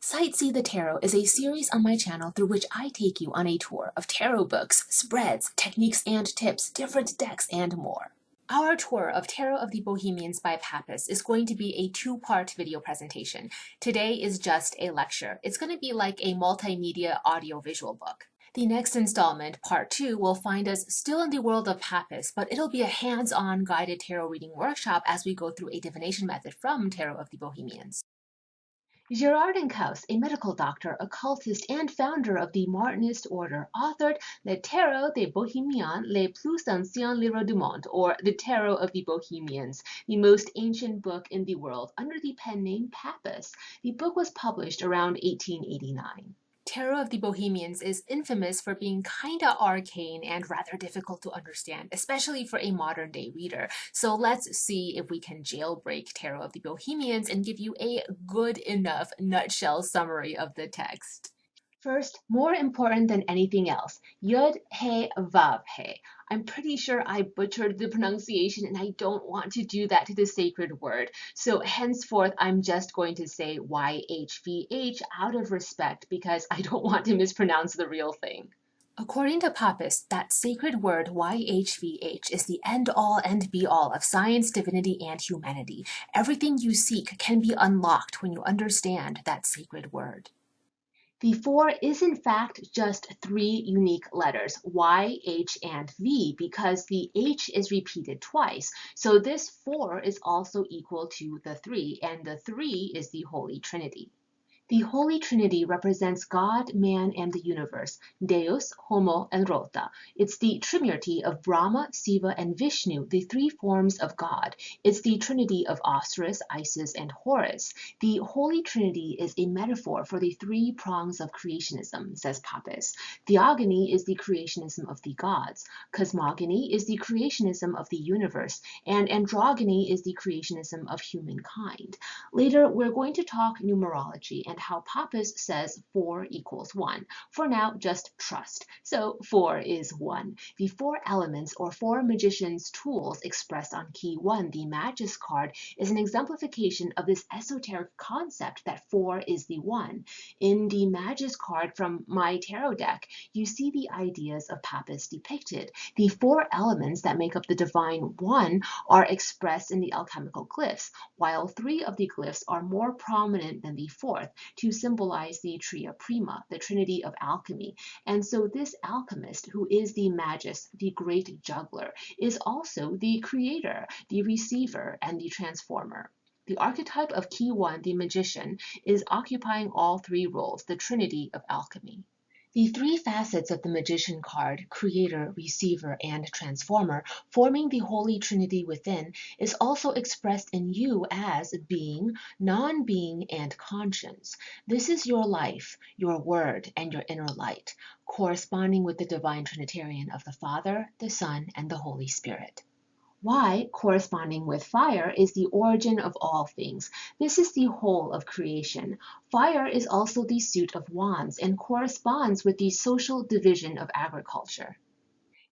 Sightsee the Tarot is a series on my channel through which I take you on a tour of tarot books, spreads, techniques and tips, different decks, and more. Our tour of Tarot of the Bohemians by Papus is going to be a two-part video presentation. Today is just a lecture. It's going to be like a multimedia audio-visual book. The next installment, part 2, will find us still in the world of Papus, but it'll be a hands-on guided tarot reading workshop as we go through a divination method from Tarot of the Bohemians. Gerard Encausse, a medical doctor, occultist, and founder of the Martinist order, authored Le Tarot des Bohemiens, les plus anciens livres du monde, or The Tarot of the Bohemians, the most ancient book in the world, under the pen name Papus. The book was published around 1889. Tarot of the Bohemians is infamous for being kinda arcane and rather difficult to understand, especially for a modern-day reader. So let's see if we can jailbreak Tarot of the Bohemians and give you a good enough nutshell summary of the text. First, more important than anything else, YHVH. I'm pretty sure I butchered the pronunciation and I don't want to do that to the sacred word. So henceforth, I'm just going to say YHVH out of respect because I don't want to mispronounce the real thing. According to Papus, that sacred word YHVH is the end-all and be-all of science, divinity, and humanity. Everything you seek can be unlocked when you understand that sacred word. The 4 is in fact just 3 unique letters, Y, H, and V, because the H is repeated twice. So this 4 is also equal to the 3, and the 3 is the Holy Trinity. The Holy Trinity represents God, man, and the universe, Deus, Homo, and Rota. It's the trinity of Brahma, Siva, and Vishnu, the 3 forms of God. It's the trinity of Osiris, Isis, and Horus. The Holy Trinity is a metaphor for the 3 prongs of creationism, says Papus. Theogony is the creationism of the gods. Cosmogony is the creationism of the universe. And androgyny is the creationism of humankind. Later, we're going to talk numerology and how Papus says 4 equals 1. For now, just trust. So 4 is 1. The 4 elements or 4 magicians' tools expressed on key 1, the Magus card, is an exemplification of this esoteric concept that 4 is the 1. In the Magus card from my tarot deck, you see the ideas of Papus depicted. The 4 elements that make up the divine 1 are expressed in the alchemical glyphs, while 3 of the glyphs are more prominent than the 4th, to symbolize the tria prima, the trinity of alchemy. And so this alchemist, who is the magus, the great juggler, is also the creator, the receiver, and the transformer. The archetype of key 1, the magician, is occupying all 3 roles, the trinity of alchemy. The 3 facets of the magician card, creator, receiver, and transformer, forming the Holy Trinity within, is also expressed in you as being, non-being, and conscience. This is your life, your word, and your inner light, corresponding with the divine Trinitarian of the Father, the Son, and the Holy Spirit. Y, corresponding with fire, is the origin of all things. This is the whole of creation. Fire is also the suit of wands and corresponds with the social division of agriculture.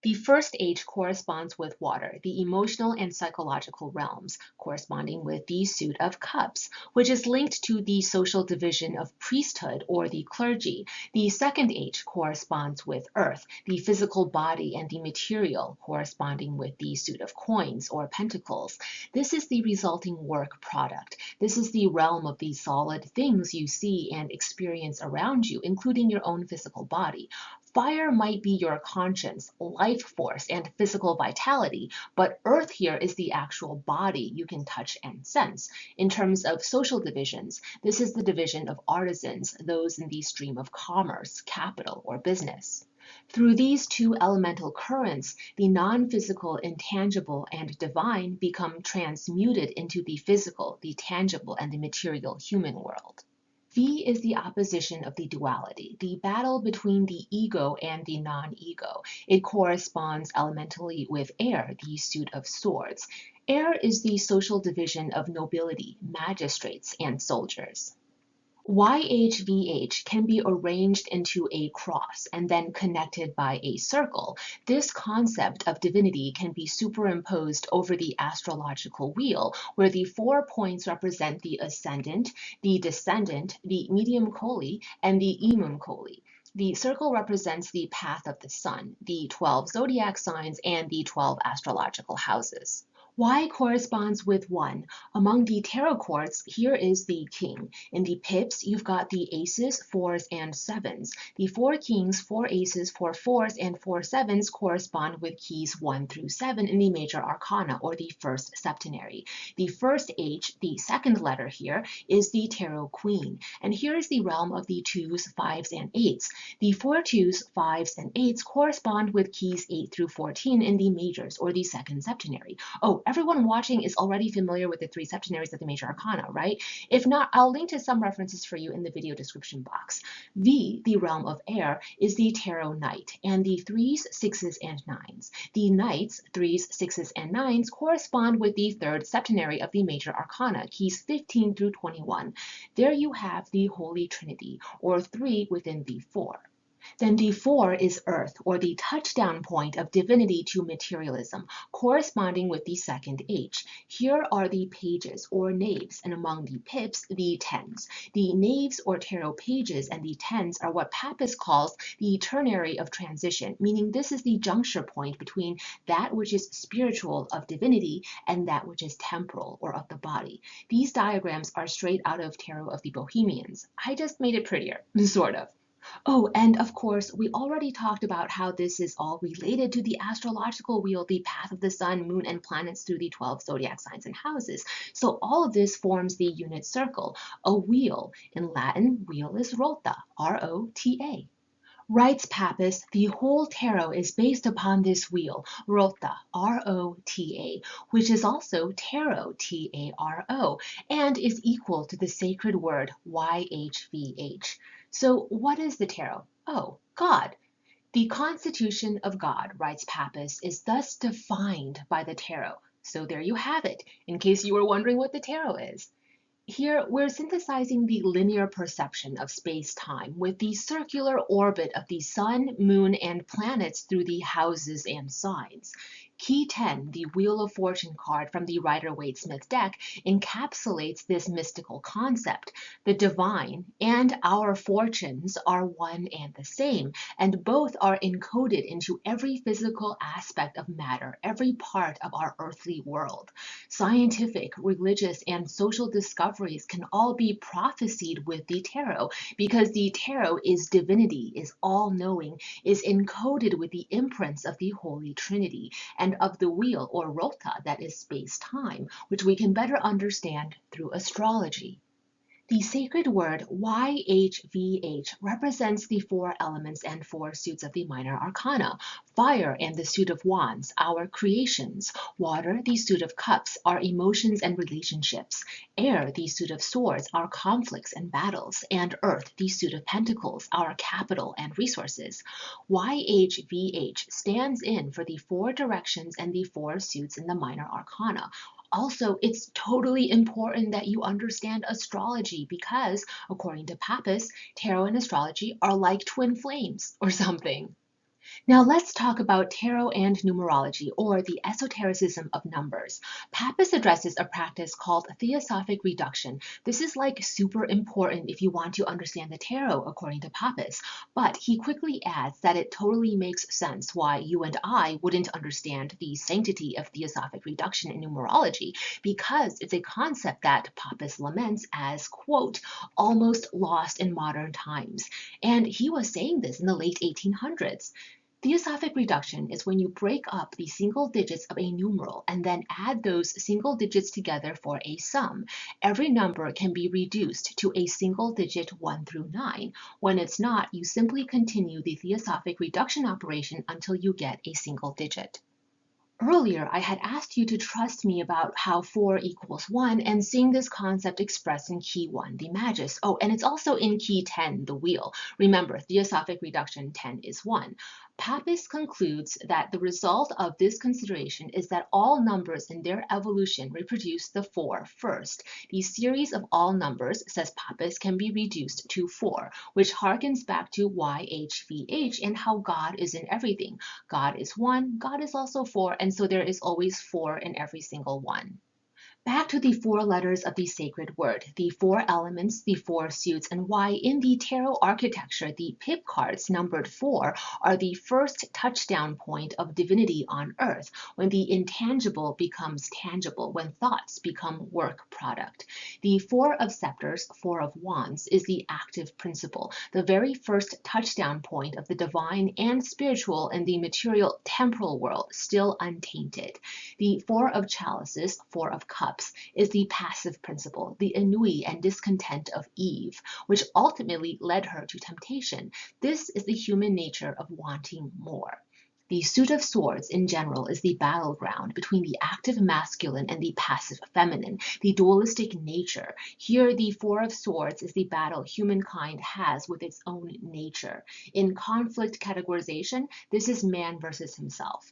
The first H corresponds with water, the emotional and psychological realms, corresponding with the suit of cups, which is linked to the social division of priesthood or the clergy. The second H corresponds with earth, the physical body, and the material, corresponding with the suit of coins or pentacles. This is the resulting work product. This is the realm of the solid things you see and experience around you, including your own physical body. Fire might be your conscience, life force, and physical vitality, but earth here is the actual body you can touch and sense. In terms of social divisions, this is the division of artisans, those in the stream of commerce, capital, or business. Through these 2 elemental currents, the non-physical, intangible, and divine become transmuted into the physical, the tangible, and the material human world. V is the opposition of the duality, the battle between the ego and the non-ego. It corresponds elementally with air, the suit of swords. Air is the social division of nobility, magistrates, and soldiers. YHVH can be arranged into a cross and then connected by a circle. This concept of divinity can be superimposed over the astrological wheel, where the 4 points represent the ascendant, the descendant, the medium coli, and the imum coli. The circle represents the path of the sun, the 12 zodiac signs, and the 12 astrological houses. Y corresponds with 1. Among the tarot cards, here is the king. In the pips, you've got the aces, 4s, and 7s. The 4 kings, 4 aces, 4 4s, and 4 7s correspond with keys 1 through 7 in the major arcana, or the first septenary. The first H, the second letter here, is the tarot queen. And here is the realm of the 2s, 5s, and 8s. The 4 2s, 5s, and 8s correspond with keys 8 through 14 in the majors, or the second septenary. Oh, everyone watching is already familiar with the 3 septenaries of the major arcana, right? If not, I'll link to some references for you in the video description box. V, the realm of air, is the tarot knight, and the 3s, 6s, and 9s. The knights, 3s, 6s, and 9s, correspond with the third septenary of the major arcana, keys 15 through 21. There you have the Holy Trinity, or 3 within the 4. Then the 4 is Earth, or the touchdown point of divinity to materialism, corresponding with the second H. Here are the pages, or knaves, and among the pips, the 10s. The knaves, or tarot pages, and the 10s are what Papus calls the ternary of transition, meaning this is the juncture point between that which is spiritual of divinity and that which is temporal, or of the body. These diagrams are straight out of Tarot of the Bohemians. I just made it prettier, sort of. Oh, and of course, we already talked about how this is all related to the astrological wheel, the path of the sun, moon, and planets through the 12 zodiac signs and houses. So all of this forms the unit circle, a wheel. In Latin, wheel is rota, R-O-T-A. Writes Pappas, the whole tarot is based upon this wheel, rota, R-O-T-A, which is also tarot, T-A-R-O, and is equal to the sacred word YHVH. So what is the tarot? Oh, God. The constitution of God, writes Pappas, is thus defined by the tarot. So there you have it, in case you were wondering what the tarot is. Here, we're synthesizing the linear perception of space-time with the circular orbit of the sun, moon, and planets through the houses and signs. Key 10, the Wheel of Fortune card from the Rider-Waite-Smith deck, encapsulates this mystical concept. The divine and our fortunes are one and the same, and both are encoded into every physical aspect of matter, every part of our earthly world. Scientific, religious, and social discoveries can all be prophesied with the tarot, because the tarot is divinity, is all-knowing, is encoded with the imprints of the Holy Trinity, and of the wheel, or rota, that is space-time, which we can better understand through astrology. The sacred word YHVH represents the 4 elements and 4 suits of the minor arcana: fire and the suit of wands, our creations; water, the suit of cups, our emotions and relationships; air, the suit of swords, our conflicts and battles; and earth, the suit of pentacles, our capital and resources. YHVH stands in for the 4 directions and the 4 suits in the minor arcana. Also, it's totally important that you understand astrology because, according to Pappas, tarot and astrology are like twin flames or something. Now let's talk about tarot and numerology, or the esotericism of numbers. Pappas addresses a practice called theosophic reduction. This is like super important if you want to understand the tarot, according to Pappas, but he quickly adds that it totally makes sense why you and I wouldn't understand the sanctity of theosophic reduction in numerology, because it's a concept that Pappas laments as, quote, almost lost in modern times. And he was saying this in the late 1800s. Theosophic reduction is when you break up the single digits of a numeral and then add those single digits together for a sum. Every number can be reduced to a single digit 1 through 9. When it's not, you simply continue the theosophic reduction operation until you get a single digit. Earlier, I had asked you to trust me about how 4 equals 1 and seeing this concept expressed in key 1, the Magus. Oh, and it's also in key 10, the wheel. Remember, theosophic reduction 10 is 1. Pappas concludes that the result of this consideration is that all numbers in their evolution reproduce the 4 first. The series of all numbers, says Pappas, can be reduced to 4, which harkens back to YHVH and how God is in everything. God is 1, God is also 4, and so there is always 4 in every single one. Back to the 4 letters of the sacred word, the 4 elements, the 4 suits, and why in the tarot architecture the pip cards numbered 4 are the first touchdown point of divinity on earth, when the intangible becomes tangible, when thoughts become work product. The 4 of scepters, 4 of wands, is the active principle, the very first touchdown point of the divine and spiritual in the material temporal world, still untainted. The 4 of chalices, 4 of cups, is the passive principle, the ennui and discontent of Eve, which ultimately led her to temptation. This is the human nature of wanting more. The suit of swords in general is the battleground between the active masculine and the passive feminine, the dualistic nature. Here, the 4 of swords is the battle humankind has with its own nature. In conflict categorization, this is man versus himself.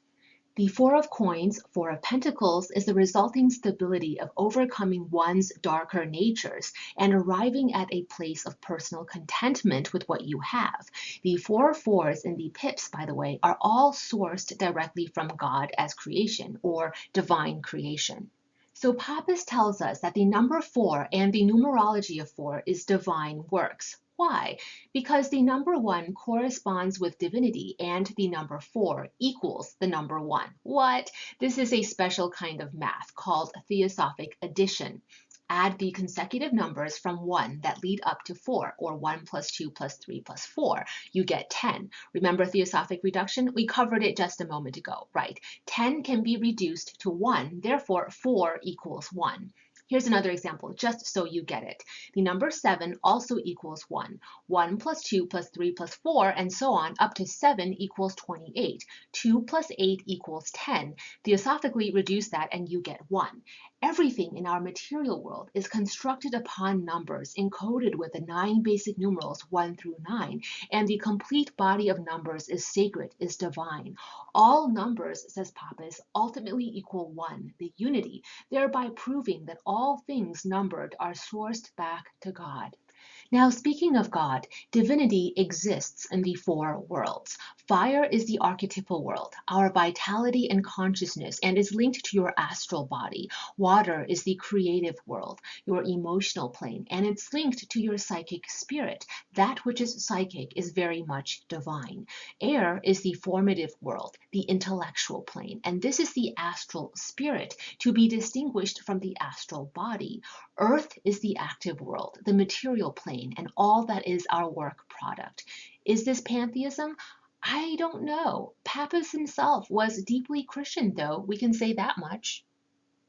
The 4 of coins, 4 of pentacles, is the resulting stability of overcoming one's darker natures and arriving at a place of personal contentment with what you have. The 4 fours in the pips, by the way, are all sourced directly from God as creation or divine creation. So Papus tells us that the number 4 and the numerology of 4 is divine works. Why? Because the number 1 corresponds with divinity and the number 4 equals the number 1. What? This is a special kind of math called theosophic addition. Add the consecutive numbers from 1 that lead up to 4, or 1 plus 2 plus 3 plus 4. You get 10. Remember theosophic reduction? We covered it just a moment ago, right? 10 can be reduced to 1, therefore 4 equals 1. Here's another example, just so you get it. The number 7 also equals 1. 1 plus 2 plus 3 plus 4, and so on, up to 7 equals 28. 2 plus 8 equals 10. Theosophically reduce that and you get 1. Everything in our material world is constructed upon numbers encoded with the 9 basic numerals 1 through 9, and the complete body of numbers is sacred, is divine. All numbers, says Pappas, ultimately equal 1, the unity, thereby proving that all things numbered are sourced back to God. Now, speaking of God, divinity exists in the 4 worlds. Fire is the archetypal world, our vitality and consciousness, and is linked to your astral body. Water is the creative world, your emotional plane, and it's linked to your psychic spirit. That which is psychic is very much divine. Air is the formative world, the intellectual plane, and this is the astral spirit, to be distinguished from the astral body. Earth is the active world, the material plane, and all that is our work product. Is this pantheism? I don't know. Papus himself was deeply Christian, though, we can say that much.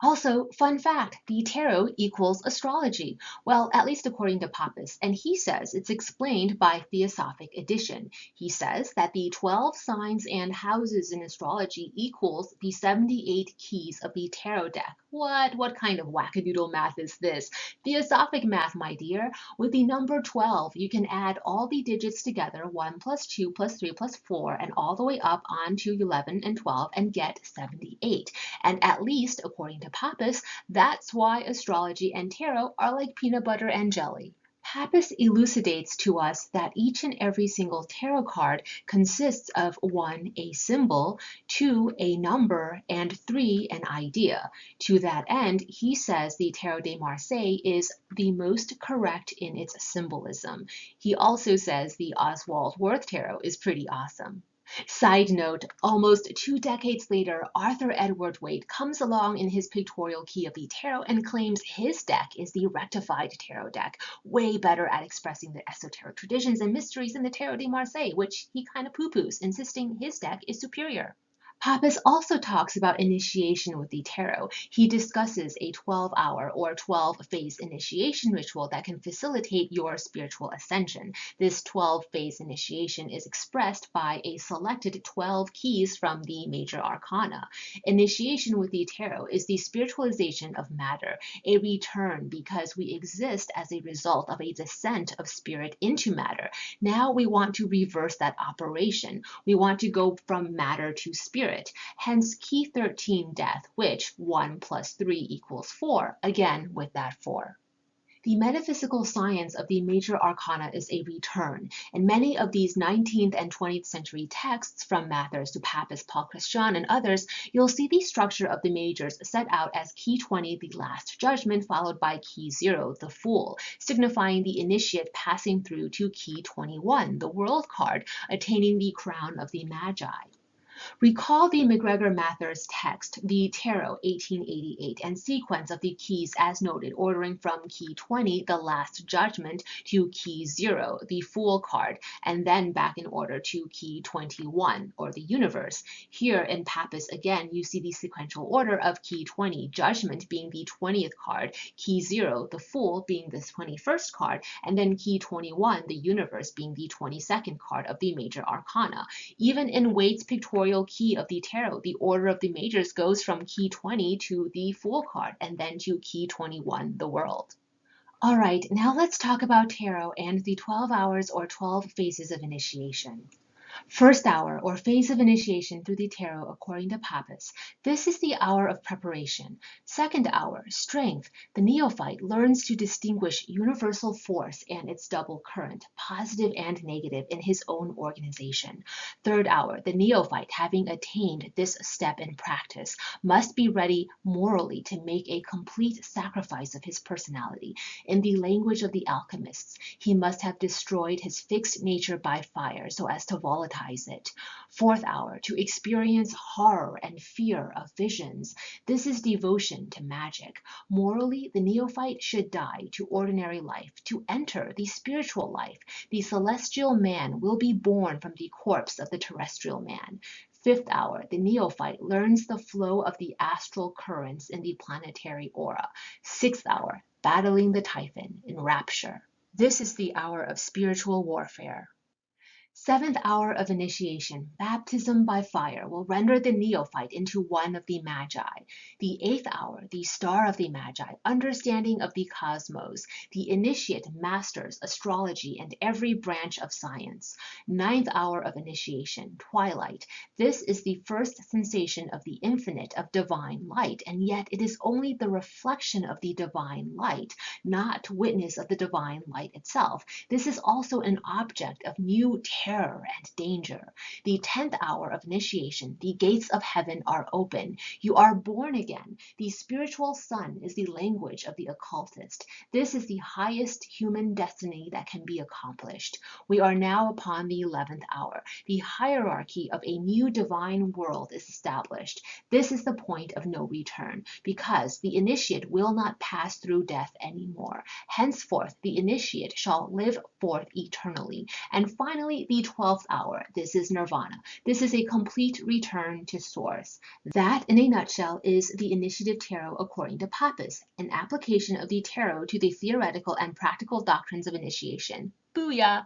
Also, fun fact, the tarot equals astrology. Well, at least according to Papus, and he says it's explained by theosophic addition. He says that the 12 signs and houses in astrology equals the 78 keys of the tarot deck. What kind of wackadoodle math is this? Theosophic math, my dear. With the number 12, you can add all the digits together, 1 plus 2 plus 3 plus 4, and all the way up onto 11 and 12, and get 78. And at least, according to Pappas, that's why astrology and tarot are like peanut butter and jelly. Pappas elucidates to us that each and every single tarot card consists of 1, a symbol, 2, a number, and 3, an idea. To that end, he says the Tarot de Marseille is the most correct in its symbolism. He also says the Oswald Worth Tarot is pretty awesome. Side note, almost 2 decades later, Arthur Edward Waite comes along in his pictorial key of the tarot and claims his deck is the rectified tarot deck, way better at expressing the esoteric traditions and mysteries in the Tarot de Marseille, which he kind of poo-poos, insisting his deck is superior. Pappas also talks about initiation with the tarot. He discusses a 12-hour or 12-phase initiation ritual that can facilitate your spiritual ascension. This 12-phase initiation is expressed by a selected 12 keys from the major arcana. Initiation with the tarot is the spiritualization of matter, a return because we exist as a result of a descent of spirit into matter. Now we want to reverse that operation. We want to go from matter to spirit. Hence key 13 death, which 1 plus 3 equals 4, again with that 4. The metaphysical science of the major arcana is a return. In many of these 19th and 20th century texts, from Mathers to Papus, Paul Christian, and others, you'll see the structure of the majors set out as key 20, the last judgment, followed by key 0, the fool, signifying the initiate passing through to key 21, the world card, attaining the crown of the magi. Recall the McGregor-Mathers text, the Tarot 1888, and sequence of the keys as noted, ordering from key 20, the Last Judgment, to key 0, the Fool card, and then back in order to key 21, or the Universe. Here in Papus again, you see the sequential order of key 20, Judgment being the 20th card, key 0, the Fool, being the 21st card, and then key 21, the Universe, being the 22nd card of the major arcana. Even in Waite's pictorial key of the tarot, the order of the majors goes from key 20 to the Fool card, and then to key 21, the World. All right, now let's talk about tarot and the 12 hours or 12 phases of initiation. First hour, or phase of initiation through the tarot according to Pappas. This is the hour of preparation. Second hour, strength. The neophyte learns to distinguish universal force and its double current, positive and negative, in his own organization. Third hour, the neophyte, having attained this step in practice, must be ready morally to make a complete sacrifice of his personality. In the language of the alchemists, he must have destroyed his fixed nature by fire so as to volatilize it. Fourth hour, to experience horror and fear of visions. This is devotion to magic. Morally, the neophyte should die to ordinary life to enter the spiritual life. The celestial man will be born from the corpse of the terrestrial man. Fifth hour, the neophyte learns the flow of the astral currents in the planetary aura. Sixth hour, battling the typhon in rapture. This is the hour of spiritual warfare. Seventh hour of initiation, baptism by fire, will render the neophyte into one of the magi. The eighth hour, the star of the magi, understanding of the cosmos. The initiate masters astrology and every branch of science. Ninth hour of initiation, twilight. This is the first sensation of the infinite, of divine light, and yet it is only the reflection of the divine light, not witness of the divine light itself. This is also an object of new terror and danger. The 10th hour of initiation, the gates of heaven are open. You are born again. The spiritual sun is the language of the occultist. This is the highest human destiny that can be accomplished. We are now upon the 11th hour. The hierarchy of a new divine world is established. This is the point of no return, because the initiate will not pass through death anymore. Henceforth, the initiate shall live forth eternally. And finally, the 12th hour. This is nirvana. This is a complete return to source. That, in a nutshell, is the Initiative Tarot according to Pappas, an application of the tarot to the theoretical and practical doctrines of initiation. Booyah!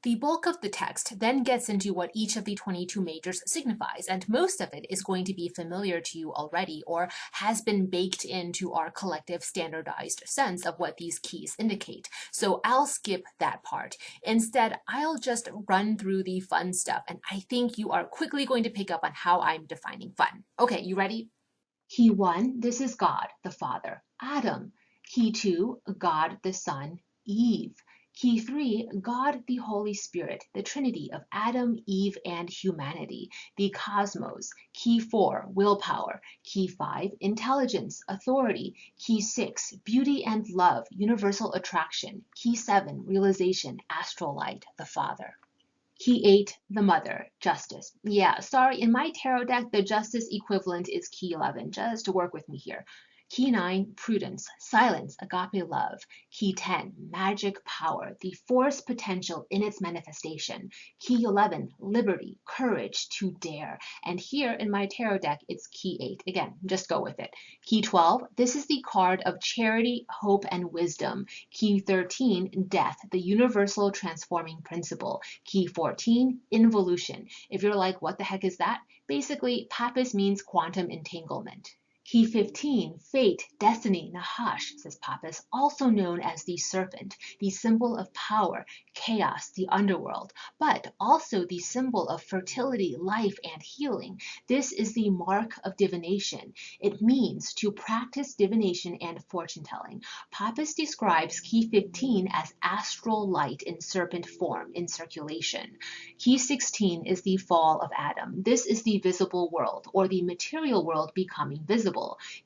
The bulk of the text then gets into what each of the 22 majors signifies, and most of it is going to be familiar to you already or has been baked into our collective standardized sense of what these keys indicate. So I'll skip that part. Instead, I'll just run through the fun stuff, and I think you are quickly going to pick up on how I'm defining fun. Okay, you ready? Key 1, this is God, the Father, Adam. Key 2, God, the Son, Eve. Key 3, God the Holy Spirit, the Trinity of Adam, Eve, and humanity, the cosmos. Key 4, willpower. Key 5, intelligence, authority. Key 6, beauty and love, universal attraction. Key 7, realization, astral light, the Father. Key 8, the Mother, justice. Yeah, sorry, in my tarot deck, the justice equivalent is key 11, just to work with me here. Key 9, prudence, silence, agape love. Key 10, magic power, the force potential in its manifestation. Key 11, liberty, courage to dare. And here in my tarot deck, it's key 8. Again, just go with it. Key 12, this is the card of charity, hope, and wisdom. Key 13, death, the universal transforming principle. Key 14, involution. If you're like, what the heck is that? Basically, Papus means quantum entanglement. Key 15, fate, destiny, Nahash, says Pappas, also known as the serpent, the symbol of power, chaos, the underworld, but also the symbol of fertility, life, and healing. This is the mark of divination. It means to practice divination and fortune telling. Pappas describes Key 15 as astral light in serpent form in circulation. Key 16 is the fall of Adam. This is the visible world, or the material world becoming visible.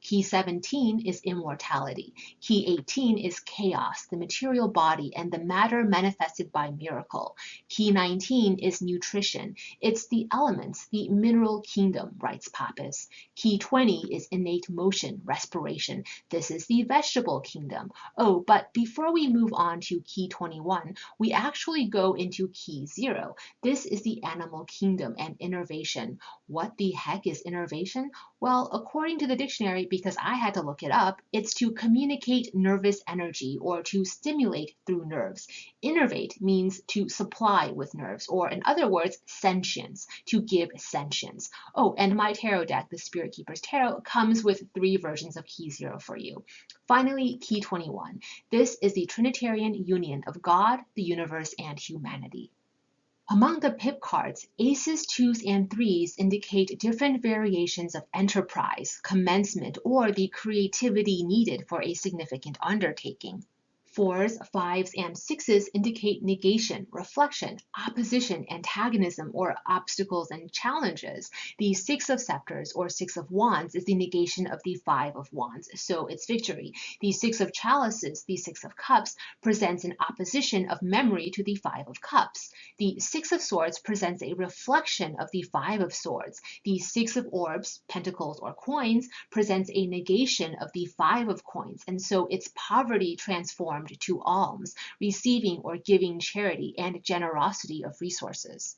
Key 17 is immortality. Key 18 is chaos, the material body and the matter manifested by miracle. Key 19 is nutrition. It's the elements, the mineral kingdom, writes Pappas. Key 20 is innate motion, respiration. This is the vegetable kingdom. Oh, but before we move on to Key 21, we actually go into Key 0. This is the animal kingdom and innervation. What the heck is innervation? Well, according to the dictionary, because I had to look it up, it's to communicate nervous energy or to stimulate through nerves. Innervate means to supply with nerves, or in other words, sentience, to give sentience. Oh, and my tarot deck, the Spirit Keeper's Tarot, comes with 3 versions of Key 0 for you. Finally, Key 21. This is the Trinitarian union of God, the universe, and humanity. Among the pip cards, aces, twos, and threes indicate different variations of enterprise, commencement, or the creativity needed for a significant undertaking. Fours, fives, and sixes indicate negation, reflection, opposition, antagonism, or obstacles and challenges. The Six of Scepters, or Six of Wands, is the negation of the Five of Wands, so it's victory. The Six of Chalices, the Six of Cups, presents an opposition of memory to the Five of Cups. The Six of Swords presents a reflection of the Five of Swords. The Six of Orbs, Pentacles, or Coins, presents a negation of the Five of Coins, and so it's poverty transformed to alms, receiving or giving charity, and generosity of resources.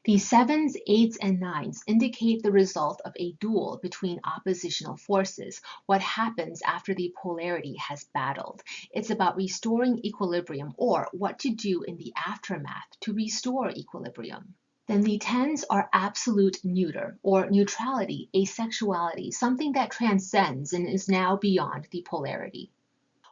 The sevens, eights, and nines indicate the result of a duel between oppositional forces, what happens after the polarity has battled. It's about restoring equilibrium, or what to do in the aftermath to restore equilibrium. Then the tens are absolute neuter, or neutrality, asexuality, something that transcends and is now beyond the polarity.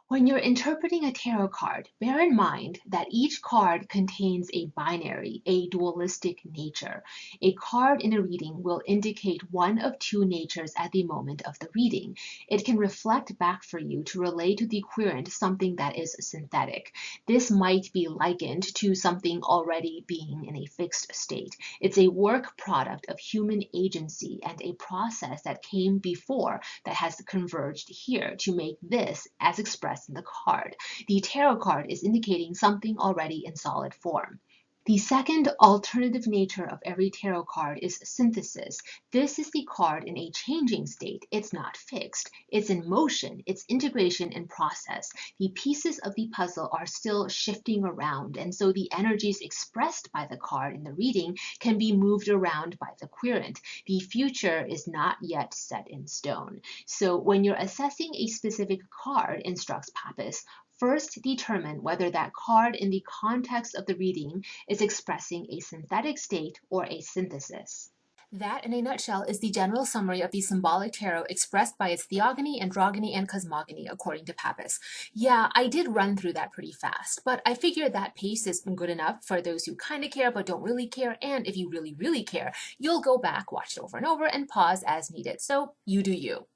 When you're interpreting a tarot card, bear in mind that each card contains a binary, a dualistic nature. A card in a reading will indicate one of 2 natures at the moment of the reading. It can reflect back for you to relay to the querent something that is synthetic. This might be likened to something already being in a fixed state. It's a work product of human agency and a process that came before that has converged here to make this as expressed in the card. The tarot card is indicating something already in solid form. The second alternative nature of every tarot card is synthesis. This is the card in a changing state. It's not fixed. It's in motion. It's integration and process. The pieces of the puzzle are still shifting around, and so the energies expressed by the card in the reading can be moved around by the querent. The future is not yet set in stone. So when you're assessing a specific card, instructs Pappas, first determine whether that card in the context of the reading is expressing a synthetic state or a synthesis. That, in a nutshell, is the general summary of the symbolic tarot expressed by its theogony, androgyny, and cosmogony, according to Pappas. Yeah, I did run through that pretty fast, but I figured that pace is good enough for those who kind of care but don't really care, and if you really, really care, you'll go back, watch it over and over, and pause as needed. So you do you.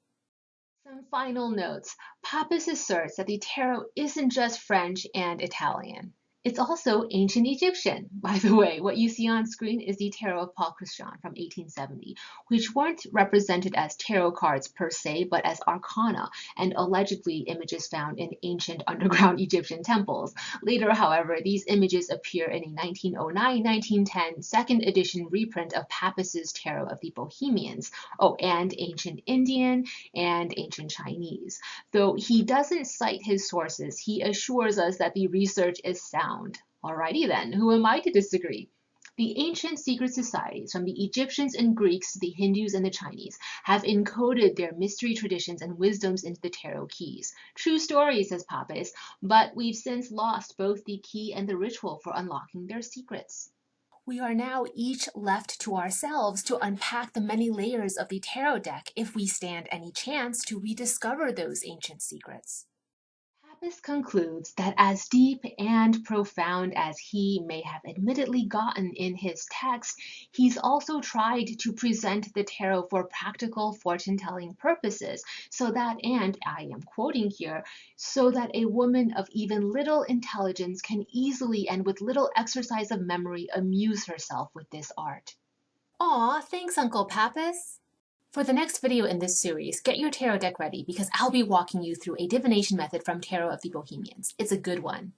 Some final notes. Pappas asserts that the tarot isn't just French and Italian. It's also ancient Egyptian. By the way, what you see on screen is the tarot of Paul Christian from 1870, which weren't represented as tarot cards per se, but as arcana and allegedly images found in ancient underground Egyptian temples. Later, however, these images appear in a 1909-1910 second edition reprint of Papus's Tarot of the Bohemians. Oh, and ancient Indian and ancient Chinese. Though he doesn't cite his sources, he assures us that the research is sound. Alrighty then, who am I to disagree? The ancient secret societies, from the Egyptians and Greeks to the Hindus and the Chinese, have encoded their mystery traditions and wisdoms into the tarot keys. True story, says Pappas, but we've since lost both the key and the ritual for unlocking their secrets. We are now each left to ourselves to unpack the many layers of the tarot deck if we stand any chance to rediscover those ancient secrets. Pappas concludes that as deep and profound as he may have admittedly gotten in his text, he's also tried to present the tarot for practical fortune-telling purposes, so that, and I am quoting here, so that a woman of even little intelligence can easily and with little exercise of memory amuse herself with this art. Aw, thanks, Uncle Pappas. For the next video in this series, get your tarot deck ready because I'll be walking you through a divination method from Tarot of the Bohemians. It's a good one.